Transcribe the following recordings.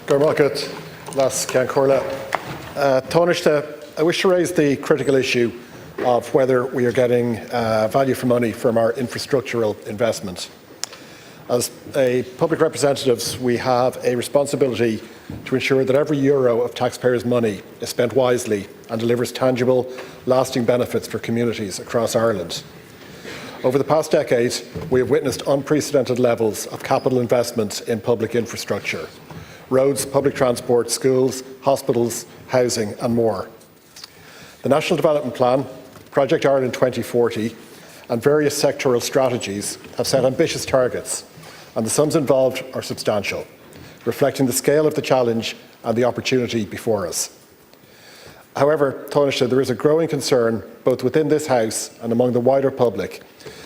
Gormalkut, Las Cancorla. I wish to raise the critical issue of whether we are getting value for money from our infrastructural investment. As public representatives, we have a responsibility to ensure that every euro of taxpayers' money is spent wisely and delivers tangible, lasting benefits for communities across Ireland. Over the past decade, we have witnessed unprecedented levels of capital investment in public infrastructure: roads, public transport, schools, hospitals, housing and more. The National Development Plan, Project Ireland 2040 and various sectoral strategies have set ambitious targets, and the sums involved are substantial, reflecting the scale of the challenge and the opportunity before us. However, Taoiseach, there is a growing concern, both within this House and among the wider public,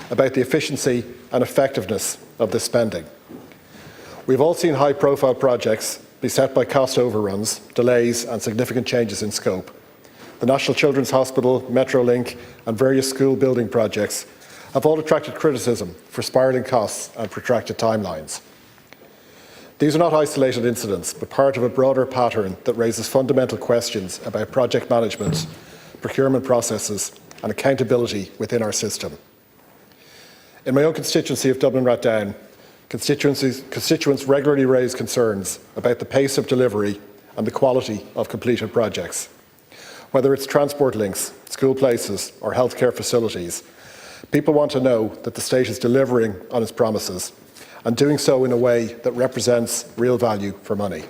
about the efficiency and effectiveness of this spending. We've all seen high-profile projects beset by cost overruns, delays and significant changes in scope. The National Children's Hospital, Metrolink and various school building projects have all attracted criticism for spiralling costs and protracted timelines. These are not isolated incidents, but part of a broader pattern that raises fundamental questions about project management, procurement processes and accountability within our system. In my own constituency of Dublin-Rathdown, constituents regularly raise concerns about the pace of delivery and the quality of completed projects. Whether it's transport links, school places or healthcare facilities, people want to know that the state is delivering on its promises and doing so in a way that represents real value for money.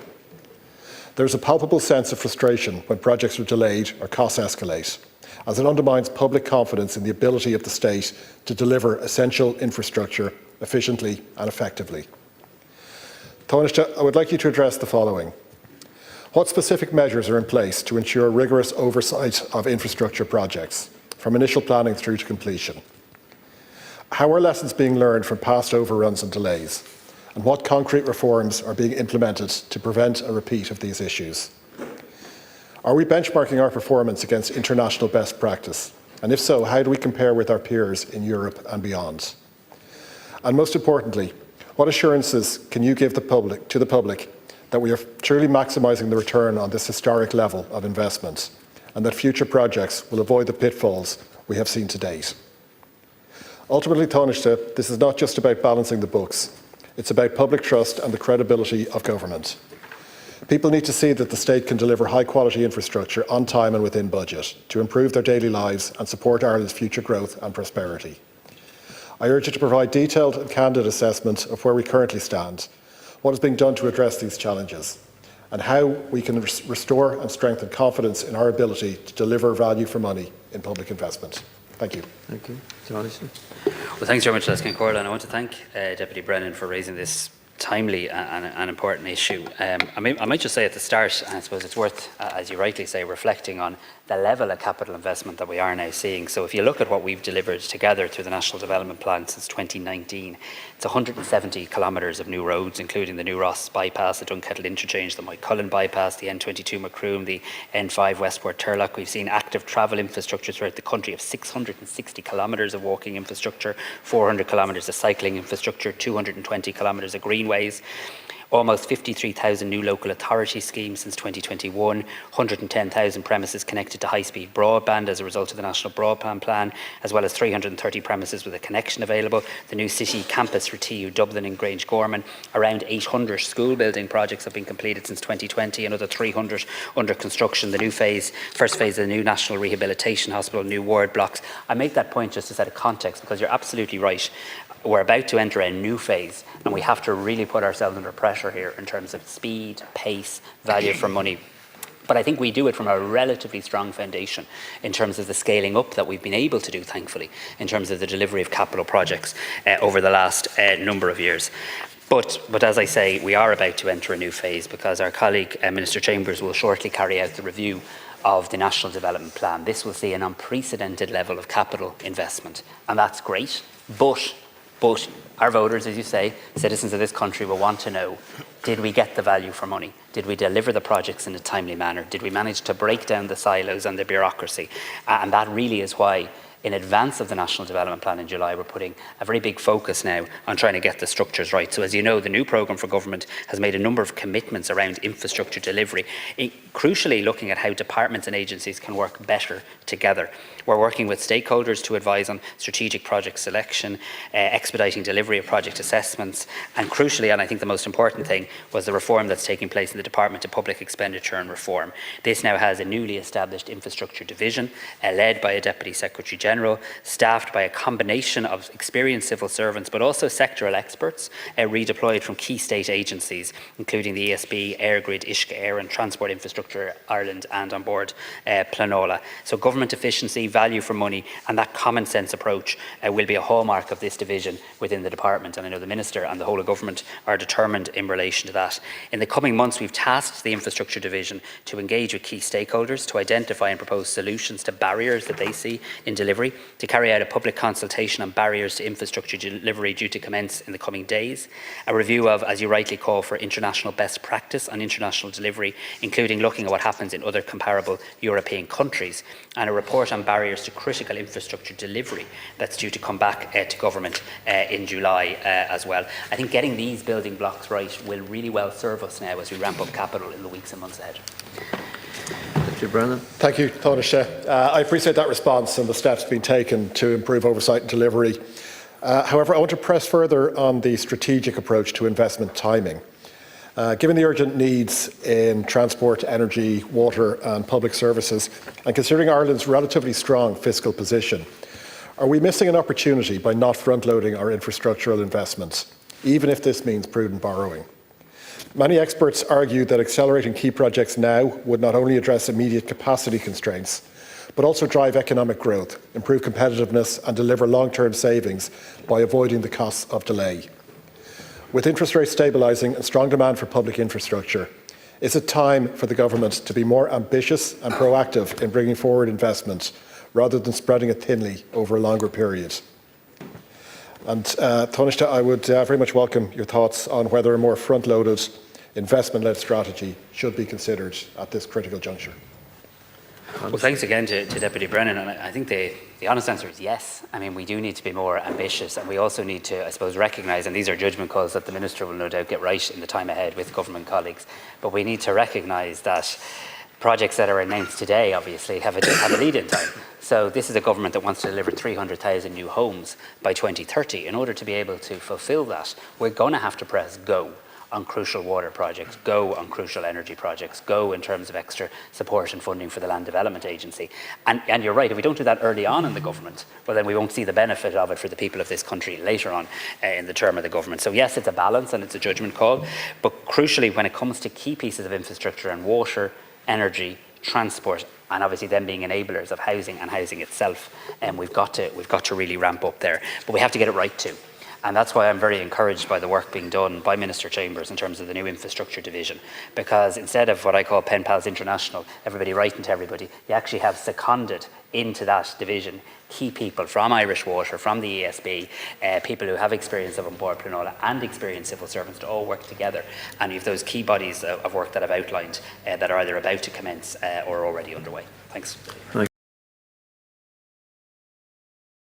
There's a palpable sense of frustration when projects are delayed or costs escalate, as it undermines public confidence in the ability of the state to deliver essential infrastructure efficiently and effectively. Taoiseach, I would like you to address the following. What specific measures are in place to ensure rigorous oversight of infrastructure projects, from initial planning through to completion? How are lessons being learned from past overruns and delays? And what concrete reforms are being implemented to prevent a repeat of these issues? Are we benchmarking our performance against international best practice? And if so, how do we compare with our peers in Europe and beyond? And most importantly, what assurances can you give to the public that we are truly maximising the return on this historic level of investment and that future projects will avoid the pitfalls we have seen to date? Ultimately, Taoiseach, this is not just about balancing the books. It's about public trust and the credibility of government. People need to see that the state can deliver high-quality infrastructure on time and within budget to improve their daily lives and support Ireland's future growth and prosperity. I urge you to provide detailed and candid assessment of where we currently stand, what is being done to address these challenges, and how we can restore and strengthen confidence in our ability to deliver value for money in public investment. Thank you. Thank you. Jonathan. Well, thanks very much, Les Corla, and I want to thank Deputy Brennan for raising this timely and important issue. I might just say at the start, and I suppose it's worth, as you rightly say, reflecting on the level of capital investment that we are now seeing. So if you look at what we've delivered together through the National Development Plan since 2019, it's 170 kilometres of new roads, including the new Ross bypass, the Dunkettle interchange, the Moycullen bypass, the N22 Macroom, the N5 Westport Turlock. We've seen active travel infrastructure throughout the country of 660 kilometres of walking infrastructure, 400 kilometres of cycling infrastructure, 220 kilometres of greenways. Almost 53,000 new local authority schemes since 2021, 110,000 premises connected to high-speed broadband as a result of the National Broadband Plan, as well as 330 premises with a connection available, the new city campus for TU Dublin in Grange Gorman. Around 800 school building projects have been completed since 2020, another 300 under construction, the new first phase of the new National Rehabilitation Hospital, new ward blocks. I make that point just to set a context because you're absolutely right. We're about to enter a new phase and we have to really put ourselves under pressure here in terms of speed, pace, value for money. But I think we do it from a relatively strong foundation in terms of the scaling up that we've been able to do, thankfully, in terms of the delivery of capital projects over the last number of years. But as I say, we are about to enter a new phase because our colleague, Minister Chambers, will shortly carry out the review of the National Development Plan. This will see an unprecedented level of capital investment, and that's great. But our voters, as you say, citizens of this country will want to know, did we get the value for money? Did we deliver the projects in a timely manner? Did we manage to break down the silos and the bureaucracy? And that really is why in advance of the National Development Plan in July, we're putting a very big focus now on trying to get the structures right. So as you know, the new programme for government has made a number of commitments around infrastructure delivery, crucially looking at how departments and agencies can work better together. We're working with stakeholders to advise on strategic project selection, expediting delivery of project assessments, and crucially, and I think the most important thing, was the reform that's taking place in the Department of Public Expenditure and Reform. This now has a newly established infrastructure division, led by a Deputy Secretary General, staffed by a combination of experienced civil servants, but also sectoral experts, redeployed from key state agencies, including the ESB, Airgrid, Ishka Air and Transport Infrastructure Ireland, and on board Planola. So government efficiency, value for money, and that common sense approach will be a hallmark of this division within the department, and I know the Minister and the whole of government are determined in relation to that. In the coming months, we've tasked the infrastructure division to engage with key stakeholders to identify and propose solutions to barriers that they see in delivery, to carry out a public consultation on barriers to infrastructure delivery due to commence in the coming days, a review of, as you rightly call for, international best practice on international delivery, including looking at what happens in other comparable European countries, and a report on barriers to critical infrastructure delivery that's due to come back to government in July as well. I think getting these building blocks right will really well serve us now as we ramp up capital in the weeks and months ahead. Deputy Brennan. Thank you, Taoiseach. I appreciate that response and the steps being taken to improve oversight and delivery. However, I want to press further on the strategic approach to investment timing. Given the urgent needs in transport, energy, water and public services, and considering Ireland's relatively strong fiscal position, are we missing an opportunity by not front-loading our infrastructural investments, even if this means prudent borrowing? Many experts argue that accelerating key projects now would not only address immediate capacity constraints, but also drive economic growth, improve competitiveness and deliver long-term savings by avoiding the costs of delay. With interest rates stabilising and strong demand for public infrastructure, is it time for the government to be more ambitious and proactive in bringing forward investment rather than spreading it thinly over a longer period? And Taoiseach, I would very much welcome your thoughts on whether a more front-loaded, investment-led strategy should be considered at this critical juncture. Well, thanks again to Deputy Brennan, and I think the honest answer is yes. I mean, we do need to be more ambitious, and we also need to, I suppose, recognise, and these are judgment calls that the Minister will no doubt get right in the time ahead with government colleagues, but we need to recognise that projects that are announced today obviously have a lead-in time. So this is a government that wants to deliver 300,000 new homes by 2030. In order to be able to fulfil that, we're going to have to press go on crucial water projects, go on crucial energy projects, go in terms of extra support and funding for the Land Development Agency. And you're right, if we don't do that early on in the government, well then we won't see the benefit of it for the people of this country later on in the term of the government. So yes, it's a balance and it's a judgment call, but crucially when it comes to key pieces of infrastructure and water, energy, transport, and obviously them being enablers of housing and housing itself, we've got to really ramp up there. But we have to get it right too. And that's why I'm very encouraged by the work being done by Minister Chambers in terms of the new infrastructure division. Because instead of what I call Pen Pals International, everybody writing to everybody, you actually have seconded into that division key people from Irish Water, from the ESB, people who have experience of on board Planola and experienced civil servants to all work together. And you have those key bodies of work that I've outlined that are either about to commence or already underway. Thanks.